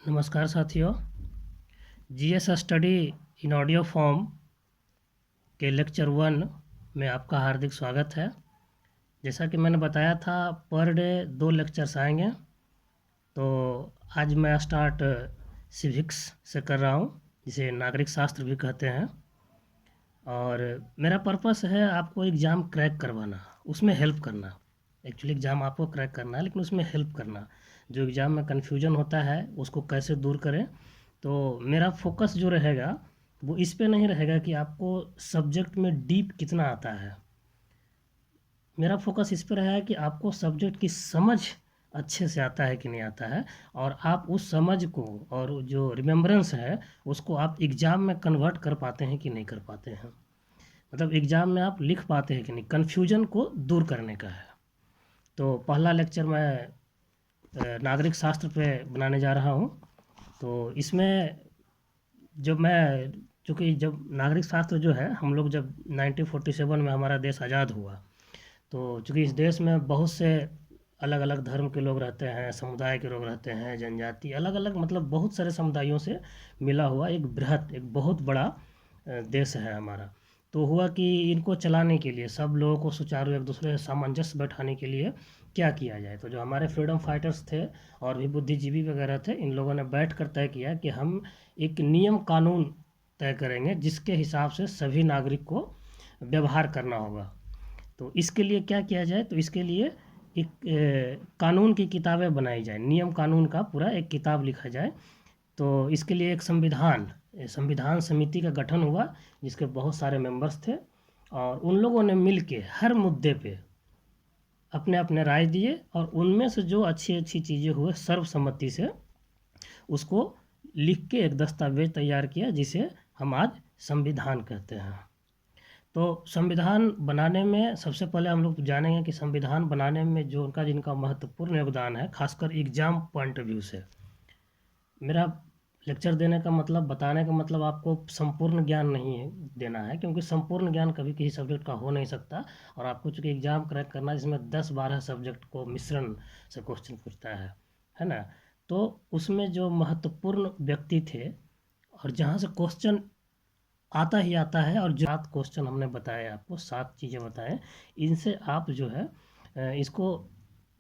नमस्कार साथियों। GS study in audio form के लेक्चर 1 में आपका हार्दिक स्वागत है। जैसा कि मैंने बताया था, पर डे 2 लेक्चर्स आएंगे। तो आज मैं स्टार्ट सिविक्स से कर रहा हूँ, जिसे नागरिक शास्त्र भी कहते हैं। और मेरा पर्पस है आपको एग्ज़ाम क्रैक करवाना, उसमें हेल्प करना। एक्चुअली एग्ज़ाम आपको क्रैक करना है, लेकिन उसमें हेल्प करना। जो एग्ज़ाम में कन्फ्यूजन होता है उसको कैसे दूर करें। तो मेरा फोकस जो रहेगा वो इस पे नहीं रहेगा कि आपको सब्जेक्ट में डीप कितना आता है। मेरा फोकस इस पे रहा है कि आपको सब्जेक्ट की समझ अच्छे से आता है कि नहीं आता है, और आप उस समझ को और जो रिमेम्बरेंस है उसको आप एग्ज़ाम में कन्वर्ट कर पाते हैं कि नहीं कर पाते हैं। मतलब एग्ज़ाम में आप लिख पाते हैं कि नहीं, कन्फ्यूजन को दूर करने का है। तो पहला लेक्चर मैं नागरिक शास्त्र पे बनाने जा रहा हूँ। तो इसमें जब मैं चूँकि जब नागरिक शास्त्र जो है, हम लोग जब 1947 में हमारा देश आज़ाद हुआ, तो चूँकि इस देश में बहुत से अलग अलग धर्म के लोग रहते हैं, समुदाय के लोग रहते हैं, जनजाति अलग अलग, मतलब बहुत सारे समुदायों से मिला हुआ एक बृहत, एक बहुत बड़ा देश है हमारा। तो हुआ कि इनको चलाने के लिए, सब लोगों को सुचारू एक दूसरे से सामंजस्य बैठाने के लिए क्या किया जाए। तो जो हमारे फ्रीडम फाइटर्स थे और भी बुद्धिजीवी वगैरह थे, इन लोगों ने बैठ कर तय किया कि हम एक नियम कानून तय करेंगे जिसके हिसाब से सभी नागरिक को व्यवहार करना होगा। तो इसके लिए क्या किया जाए, तो इसके लिए एक कानून की किताबें बनाई जाए, नियम कानून का पूरा एक किताब लिखा जाए। तो इसके लिए एक संविधान समिति का गठन हुआ, जिसके बहुत सारे मेंबर्स थे, और उन लोगों ने मिल के हर मुद्दे पे अपने अपने राय दिए, और उनमें से जो अच्छी अच्छी चीज़ें हुए सर्वसम्मति से उसको लिख के एक दस्तावेज तैयार किया, जिसे हम आज संविधान कहते हैं। तो संविधान बनाने में सबसे पहले हम लोग जानेंगे कि संविधान बनाने में जो जिनका महत्वपूर्ण योगदान है, खासकर एग्जाम पॉइंट ऑफ व्यू से। मेरा लेक्चर देने का मतलब, बताने का मतलब आपको संपूर्ण ज्ञान नहीं है देना है, क्योंकि संपूर्ण ज्ञान कभी किसी सब्जेक्ट का हो नहीं सकता। और आपको चूँकि एग्ज़ाम क्रैक करना है, जिसमें 10-12 सब्जेक्ट को मिश्रण से क्वेश्चन पूछता है ना। तो उसमें जो महत्वपूर्ण व्यक्ति थे, और जहाँ से क्वेश्चन आता ही आता है, और जो 7 क्वेश्चन हमने बताए आपको, 7 चीज़ें बताएं, इनसे आप जो है इसको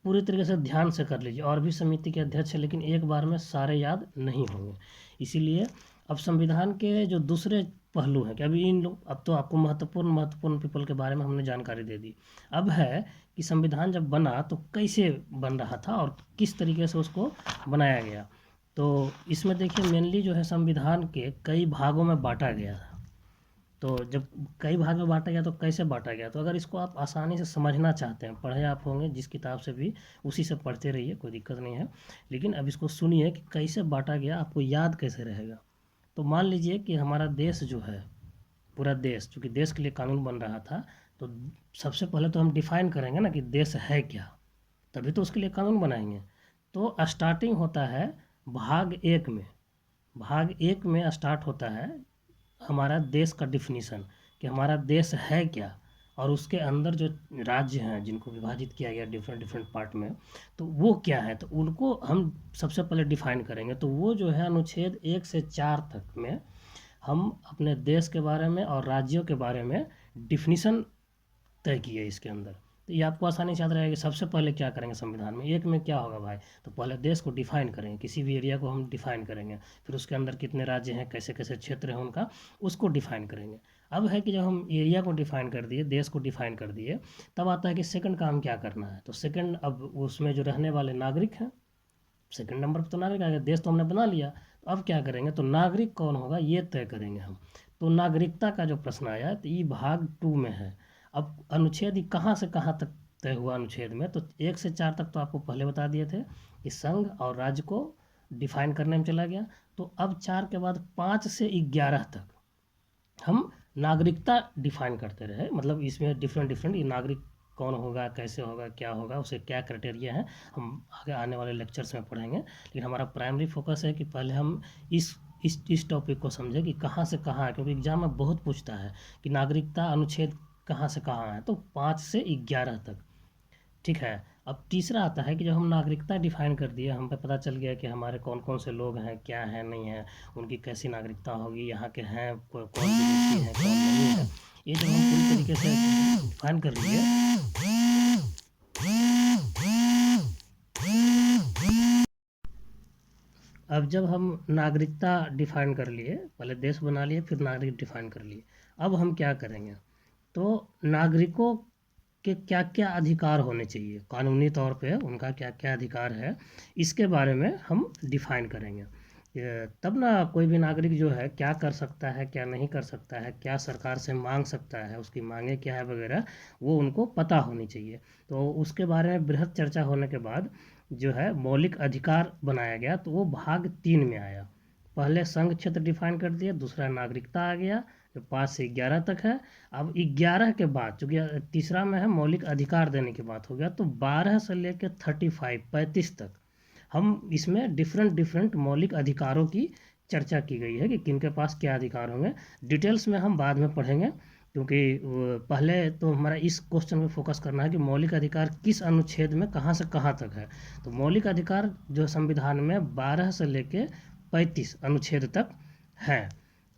पूरी तरीके से ध्यान से कर लीजिए। और भी समिति के अध्यक्ष हैं, लेकिन एक बार में सारे याद नहीं होंगे। इसीलिए अब संविधान के जो दूसरे पहलू हैं कि अभी इन लोग, अब तो आपको महत्वपूर्ण पीपल के बारे में हमने जानकारी दे दी। अब है कि संविधान जब बना तो कैसे बन रहा था और किस तरीके से उसको बनाया गया। तो इसमें देखिए, मेनली जो है संविधान के कई भागों में बांटा गया था। तो जब कई भाग में बांटा गया तो कैसे बांटा गया, तो अगर इसको आप आसानी से समझना चाहते हैं, पढ़े आप होंगे जिस किताब से भी, उसी से पढ़ते रहिए, कोई दिक्कत नहीं है। लेकिन अब इसको सुनिए कि कैसे बांटा गया, आपको याद कैसे रहेगा। तो मान लीजिए कि हमारा देश जो है, पूरा देश, चूँकि देश के लिए कानून बन रहा था, तो सबसे पहले तो हम डिफाइन करेंगे ना कि देश है क्या, तभी तो उसके लिए कानून बनाएंगे। तो स्टार्टिंग होता है भाग 1 में। भाग 1 में स्टार्ट होता है हमारा देश का डिफिनीसन, कि हमारा देश है क्या, और उसके अंदर जो राज्य हैं जिनको विभाजित किया गया डिफरेंट डिफरेंट पार्ट में, तो वो क्या है, तो उनको हम सबसे पहले डिफाइन करेंगे। तो वो जो है अनुच्छेद 1 से 4 तक में हम अपने देश के बारे में और राज्यों के बारे में डिफिनीसन तय किए इसके अंदर। तो ये आपको आसानी से याद रहेगा कि सबसे पहले क्या करेंगे संविधान में, 1 में क्या होगा भाई, तो पहले देश को डिफाइन करेंगे, किसी भी एरिया को हम डिफाइन करेंगे, फिर उसके अंदर कितने राज्य हैं, कैसे कैसे क्षेत्र हैं उनका, उसको डिफाइन करेंगे। अब है कि जब हम एरिया को डिफाइन कर दिए, देश को डिफाइन कर दिए, तब आता है कि सेकंड काम क्या करना है। तो सेकंड, अब उसमें जो रहने वाले नागरिक हैं, सेकंड नंबर पर तो नागरिक आ गया, देश तो हमने बना लिया, तो अब क्या करेंगे, तो नागरिक कौन होगा ये तय करेंगे हम। तो नागरिकता का जो प्रश्न आया, तो ये भाग 2 में है। अब अनुच्छेद ही कहाँ से कहाँ तक तय हुआ अनुच्छेद में, तो 1 से 4 तक तो आपको पहले बता दिए थे कि संघ और राज्य को डिफाइन करने में चला गया। तो अब 4 के बाद 5 से 11 तक हम नागरिकता डिफाइन करते रहे। मतलब इसमें डिफरेंट डिफरेंट, ये नागरिक कौन होगा, कैसे होगा, क्या होगा, उसे क्या क्राइटेरिया है, हम आगे आने वाले लेक्चर्स में पढ़ेंगे। लेकिन हमारा प्राइमरी फोकस है कि पहले हम इस टॉपिक को समझें कि कहाँ से कहाँ है, क्योंकि एग्जाम में बहुत पूछता है कि नागरिकता अनुच्छेद कहाँ से कहाँ है। तो 5 से 11 तक, ठीक है। अब तीसरा आता है कि जब हम नागरिकता डिफाइन कर दिए, हम पे पता चल गया कि हमारे कौन कौन से लोग हैं, क्या हैं, नहीं हैं, उनकी कैसी नागरिकता होगी, यहाँ के हैं, कौन विदेशी हैं, कौन नहीं है, ये जब हम पूरी तरीके से डिफाइन कर लिए, अब जब हम नागरिकता डिफाइन कर लिए, पहले देश बना लिए फिर नागरिक डिफाइन कर लिए, अब हम क्या करेंगे, तो नागरिकों के क्या क्या अधिकार होने चाहिए, कानूनी तौर पे उनका क्या क्या अधिकार है, इसके बारे में हम डिफाइन करेंगे। तब ना कोई भी नागरिक जो है क्या कर सकता है, क्या नहीं कर सकता है, क्या सरकार से मांग सकता है, उसकी मांगे क्या है वगैरह, वो उनको पता होनी चाहिए। तो उसके बारे में बृहद चर्चा होने के बाद जो है मौलिक अधिकार बनाया गया, तो वो भाग 3 में आया। पहले संघ क्षेत्र डिफाइन कर दिया, दूसरा नागरिकता आ गया जो 5 से 11 तक है। अब 11 के बाद चूँकि तीसरा में है मौलिक अधिकार देने की बात हो गया, तो 12 से लेकर 35 तक हम इसमें डिफरेंट डिफरेंट मौलिक अधिकारों की चर्चा की गई है कि किन के पास क्या अधिकार होंगे। डिटेल्स में हम बाद में पढ़ेंगे, क्योंकि पहले तो हमारा इस क्वेश्चन पे फोकस करना है कि मौलिक अधिकार किस अनुच्छेद में कहाँ से कहाँ तक है। तो मौलिक अधिकार जो संविधान में 12 से लेके 35 अनुच्छेद तक है।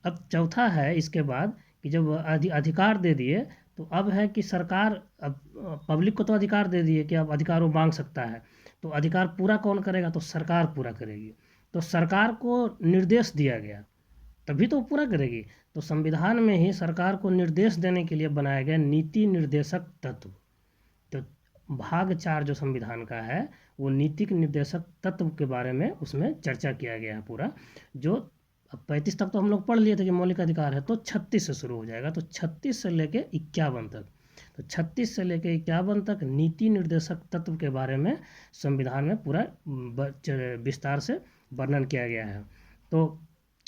अब चौथा है इसके बाद कि जब अधिकार दे दिए, तो अब है कि सरकार, अब पब्लिक को तो अधिकार दे दिए कि अब अधिकार वो मांग सकता है, तो अधिकार पूरा कौन करेगा, तो सरकार पूरा करेगी। तो सरकार को निर्देश दिया गया, तभी तो वो पूरा करेगी। तो संविधान में ही सरकार को निर्देश देने के लिए बनाया गया नीति निर्देशक तत्व। तो भाग 4 जो संविधान का है, वो नीतिक निर्देशक तत्व के बारे में उसमें चर्चा किया गया है पूरा। जो अब 35 तक तो हम लोग पढ़ लिए थे कि मौलिक अधिकार है, तो 36 से शुरू हो जाएगा, तो 36 से लेके 51 तक, तो 36 से लेके 51 तक नीति निर्देशक तत्व के बारे में संविधान में पूरा विस्तार से वर्णन किया गया है। तो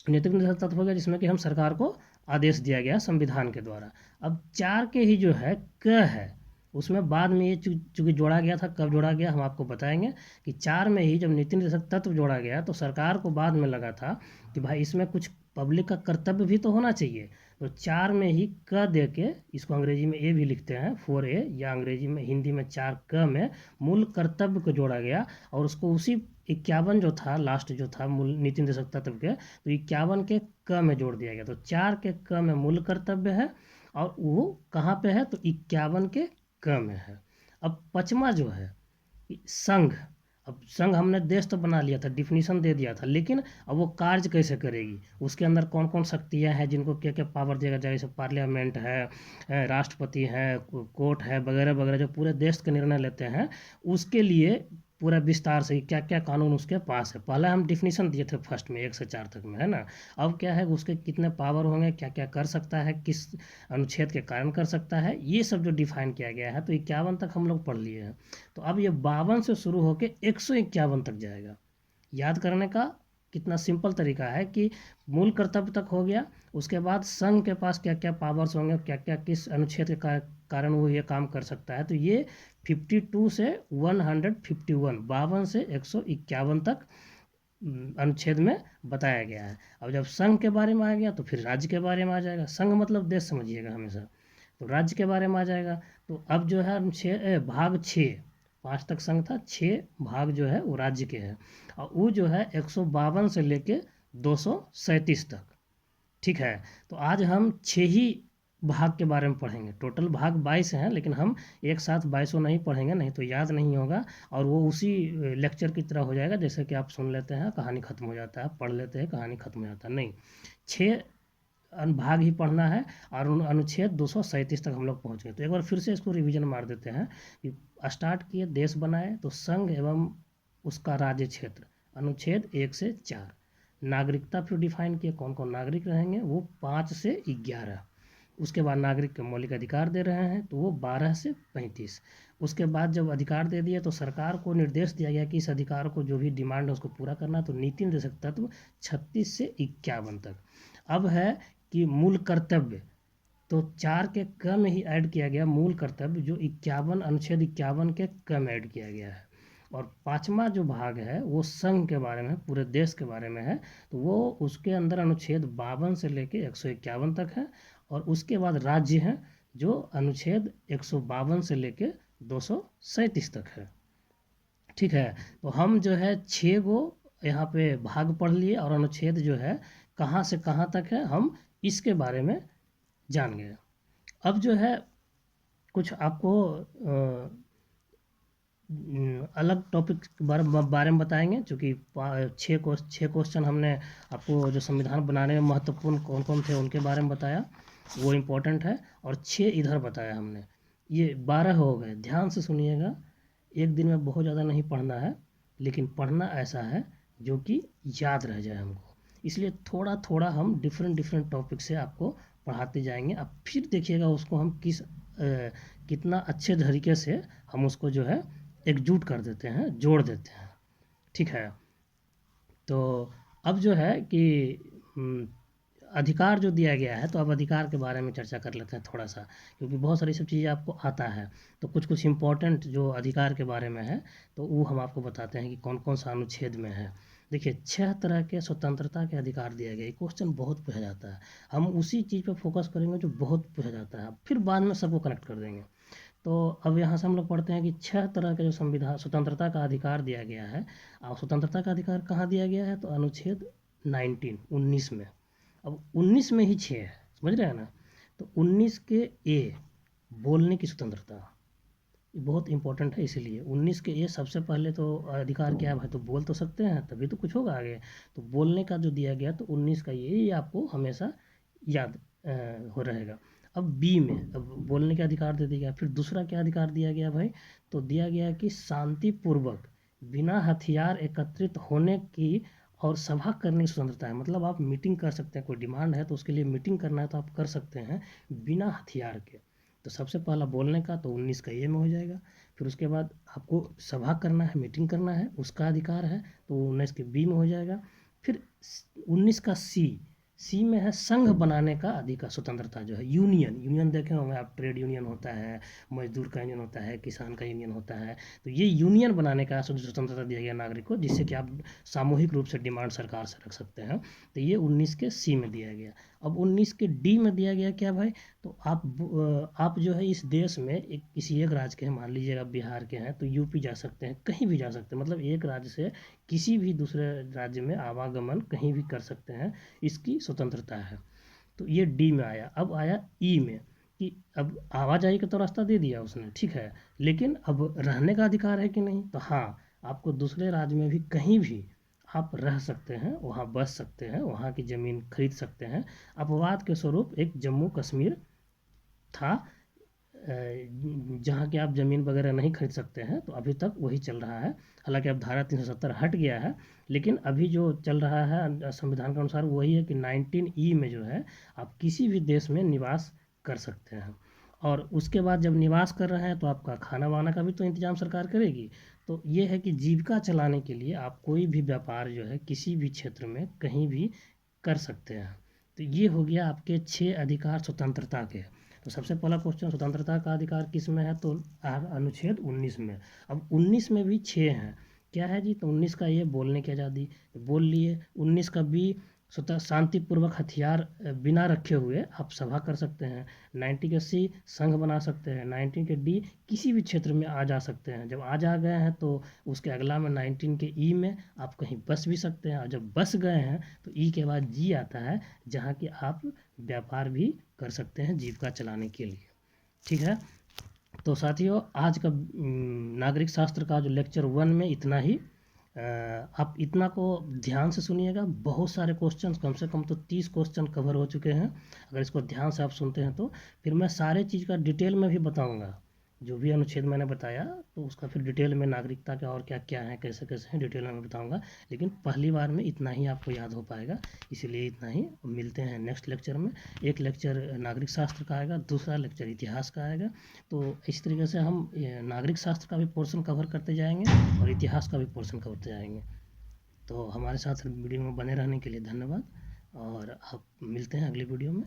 नीतिक निर्देशक तत्व हो गया जिसमें कि हम सरकार को आदेश दिया गया संविधान के द्वारा। अब 4 के ही जो है क है, उसमें बाद में ये चूँकि जोड़ा गया था, कब जोड़ा गया हम आपको बताएंगे कि 4 में ही जब नीति निर्देशक तत्व जोड़ा गया, तो सरकार को बाद में लगा था कि भाई इसमें कुछ पब्लिक का कर्तव्य भी तो होना चाहिए। तो 4 में ही क दे के, इसको अंग्रेजी में ए भी लिखते हैं 4A, या अंग्रेजी में हिंदी में 4 क में मूल कर्तव्य को जोड़ा गया, और उसको उसी 51 जो था लास्ट जो था मूल नीति निर्देशक तत्व के, तो 51 के क में जोड़ दिया गया। तो 4 के क में मूल कर्तव्य है, और वो कहाँ पे है, तो 51 के क में है। अब 5वां जो है संघ। अब संघ हमने देश तो बना लिया था, डिफिनीशन दे दिया था, लेकिन अब वो कार्य कैसे करेगी, उसके अंदर कौन कौन शक्तियाँ हैं, जिनको क्या क्या पावर दिया जाए, जैसे पार्लियामेंट है, राष्ट्रपति है, कोर्ट है, वगैरह वगैरह, जो पूरे देश के निर्णय लेते हैं, उसके लिए पूरा विस्तार से क्या क्या कानून उसके पास है। पहले हम डिफिनीशन दिए थे फर्स्ट में 1 से 4 तक में, है ना। अब क्या है, उसके कितने पावर होंगे, क्या क्या कर सकता है, किस अनुच्छेद के कारण कर सकता है, ये सब जो डिफाइन किया गया है। तो 51 तक हम लोग पढ़ लिए हैं। तो अब ये 52 से शुरू होकर 151 तक जाएगा। याद करने का कितना सिंपल तरीका है कि मूल कर्तव्य तक हो गया, उसके बाद संघ के पास क्या क्या पावर्स होंगे, क्या क्या किस अनुच्छेद के कारण वो ये काम कर सकता है। तो ये 52 से 151, 52 से 151 तक अनुच्छेद में बताया गया है। अब जब संघ के बारे में आ गया, तो फिर राज्य के बारे में आ जाएगा। संघ मतलब देश समझिएगा हमेशा, तो राज्य के बारे में आ जाएगा। तो अब जो है भाग 6, 5 तक संघ था, 6 भाग जो है वो राज्य के हैं, और वो जो है 152 से लेके 237 तक। ठीक है। तो आज हम 6 ही भाग के बारे में पढ़ेंगे। टोटल भाग 22 हैं, लेकिन हम एक साथ 22 नहीं पढ़ेंगे, नहीं तो याद नहीं होगा, और वो उसी लेक्चर की तरह हो जाएगा, जैसे कि आप सुन लेते हैं कहानी खत्म हो जाता है, पढ़ लेते हैं कहानी खत्म हो जाता है। नहीं, 6 अनुभाग ही पढ़ना है, और उन अनुच्छेद 237 तक हम लोग पहुँच गए। तो एक बार फिर से इसको रिवीजन मार देते हैं कि स्टार्ट किए, देश बनाए, तो संघ एवं उसका राज्य क्षेत्र, अनुच्छेद 1 से 4। नागरिकता फिर डिफाइन किए, कौन कौन नागरिक रहेंगे, वो 5 से 11। उसके बाद नागरिक के मौलिक अधिकार दे रहे हैं, तो वो 12 से 35। उसके बाद जब अधिकार दे दिए, तो सरकार को निर्देश दिया गया कि इस अधिकार को जो भी डिमांड है उसको पूरा करना। तो नीति निर्देशक तत्व 36 से 51 तक। अब है कि मूल कर्तव्य, तो 4 के क में ही ऐड किया गया मूल कर्तव्य, जो 51 अनुच्छेद 51 के क में ऐड किया गया है। और 5वां जो भाग है वो संघ के बारे में, पूरे देश के बारे में है, तो वो उसके अंदर अनुच्छेद 52 से लेके 151 तक है। और उसके बाद राज्य है, जो अनुच्छेद 152 से लेके 237 तक है। ठीक है। तो हम जो है 6 गो यहाँ पे भाग पढ़ लिए और अनुच्छेद जो है कहाँ से कहाँ तक है हम इसके बारे में जान गए। अब जो है कुछ आपको अलग टॉपिक के बारे में बताएंगे, चूँकि 6 क्वेश्चन हमने आपको जो संविधान बनाने में महत्वपूर्ण कौन कौन थे उनके बारे में बताया, वो इम्पोर्टेंट है, और 6 इधर बताया हमने। ये 12 हो गए। ध्यान से सुनिएगा, एक दिन में बहुत ज़्यादा नहीं पढ़ना है, लेकिन पढ़ना ऐसा है जो कि याद रह जाए हमको। इसलिए थोड़ा थोड़ा हम डिफरेंट डिफरेंट टॉपिक से आपको पढ़ाते जाएंगे। अब फिर देखिएगा उसको हम कितना अच्छे तरीके से हम उसको जो है एकजुट कर देते हैं, जोड़ देते हैं। ठीक है। तो अब जो है कि अधिकार जो दिया गया है, तो अब अधिकार के बारे में चर्चा कर लेते हैं थोड़ा सा, क्योंकि बहुत सारी सब चीज़ें आपको आता है। तो कुछ कुछ इम्पोर्टेंट जो अधिकार के बारे में है, तो वो हम आपको बताते हैं कि कौन कौन सा अनुच्छेद में है। देखिए, 6 तरह के स्वतंत्रता के अधिकार दिए गए। क्वेश्चन बहुत पूछा जाता है, हम उसी चीज़ पर फोकस करेंगे जो बहुत पूछा जाता है, फिर बाद में सबको कनेक्ट कर देंगे। तो अब यहाँ से हम लोग पढ़ते हैं कि 6 तरह के जो संविधान स्वतंत्रता का अधिकार दिया गया है। और स्वतंत्रता का अधिकार कहाँ दिया गया है, तो अनुच्छेद 19 में। अब 19 में ही 6 है, समझ रहे हैं ना। तो 19 के ए, बोलने की स्वतंत्रता, ये बहुत इंपॉर्टेंट है। इसीलिए 19 के ए सबसे पहले तो अधिकार क्या है भाई, तो बोल तो सकते हैं तभी तो कुछ होगा आगे। तो बोलने का जो दिया गया, तो 19 का ये आपको हमेशा याद हो रहेगा। अब बी में, अब बोलने का अधिकार दे दिया गया, फिर दूसरा क्या अधिकार दिया गया भाई, तो दिया गया कि शांतिपूर्वक बिना हथियार एकत्रित होने की और सभा करने की स्वतंत्रता है। मतलब आप मीटिंग कर सकते हैं, कोई डिमांड है तो उसके लिए मीटिंग करना है तो आप कर सकते हैं बिना हथियार के। तो सबसे पहला बोलने का, तो 19 का ये में हो जाएगा। फिर उसके बाद आपको सभा करना है, मीटिंग करना है, उसका अधिकार है, तो 19 के बी में हो जाएगा। फिर 19 का सी में है संघ बनाने का अधिकार, स्वतंत्रता जो है। यूनियन देखे होंगे आप, ट्रेड यूनियन होता है, मजदूर का यूनियन होता है, किसान का यूनियन होता है। तो ये यूनियन बनाने का स्वतंत्रता दिया गया नागरिक को, जिससे कि आप सामूहिक रूप से डिमांड सरकार से रख सकते हैं। तो ये 19 के सी में दिया गया। अब 19 के डी में दिया गया क्या भाई, तो आप जो है इस देश में किसी एक राज्य के हैं, मान लीजिए आप बिहार के हैं, तो यूपी जा सकते हैं, कहीं भी जा सकते हैं। मतलब एक राज्य से किसी भी दूसरे राज्य में आवागमन कहीं भी कर सकते हैं, इसकी स्वतंत्रता है। तो ये डी में आया। अब आया ई में, कि अब आवाजाही का तो रास्ता दे दिया उसने, ठीक है, लेकिन अब रहने का अधिकार है कि नहीं, तो हाँ, आपको दूसरे राज्य में भी कहीं भी आप रह सकते हैं, वहाँ बस सकते हैं, वहाँ की ज़मीन खरीद सकते हैं। अपवाद के स्वरूप एक जम्मू कश्मीर था, जहाँ की आप ज़मीन वगैरह नहीं खरीद सकते हैं, तो अभी तक वही चल रहा है। हालांकि अब धारा 370 हट गया है, लेकिन अभी जो चल रहा है संविधान के अनुसार वही है कि 19E में जो है आप किसी भी देश में निवास कर सकते हैं। और उसके बाद जब निवास कर रहे हैं तो आपका खाना वाना का भी तो इंतजाम सरकार करेगी। तो ये है कि जीविका चलाने के लिए आप कोई भी व्यापार जो है किसी भी क्षेत्र में कहीं भी कर सकते हैं। तो ये हो गया आपके 6 अधिकार स्वतंत्रता के। तो सबसे पहला क्वेश्चन, स्वतंत्रता का अधिकार किस में है, तो अनुच्छेद 19 में। अब 19 में भी 6 हैं, क्या है जी, तो 19 का ये बोलने की आज़ादी, बोल लिए। 19 का बी, स्वतः शांतिपूर्वक हथियार बिना रखे हुए आप सभा कर सकते हैं। 90 के सी, संघ बना सकते हैं। 19 के डी, किसी भी क्षेत्र में आ जा सकते हैं। जब आ जा गए हैं तो उसके अगला में 19 के ई में आप कहीं बस भी सकते हैं, और जब बस गए हैं तो ई के बाद जी आता है, जहाँ कि आप व्यापार भी कर सकते हैं जीविका चलाने के लिए। ठीक है। तो साथियों, आज का नागरिक शास्त्र का जो लेक्चर 1 में इतना ही। आप इतना को ध्यान से सुनिएगा, बहुत सारे क्वेश्चन, कम से कम तो 30 क्वेश्चन कवर हो चुके हैं। अगर इसको ध्यान से आप सुनते हैं तो फिर मैं सारे चीज़ का डिटेल में भी बताऊंगा। जो भी अनुच्छेद मैंने बताया, तो उसका फिर डिटेल में नागरिकता के और क्या क्या है, कैसे कैसे हैं, डिटेल में बताऊंगा। लेकिन पहली बार में इतना ही आपको याद हो पाएगा, इसीलिए इतना ही। मिलते हैं नेक्स्ट लेक्चर में। एक लेक्चर नागरिक शास्त्र का आएगा, दूसरा लेक्चर इतिहास का आएगा। तो इस तरीके से हम नागरिक शास्त्र का भी पोर्शन कवर करते जाएंगे और इतिहास का भी पोर्शन करते जाएंगे। तो हमारे साथ वीडियो में बने रहने के लिए धन्यवाद, और आप मिलते हैं अगली वीडियो में।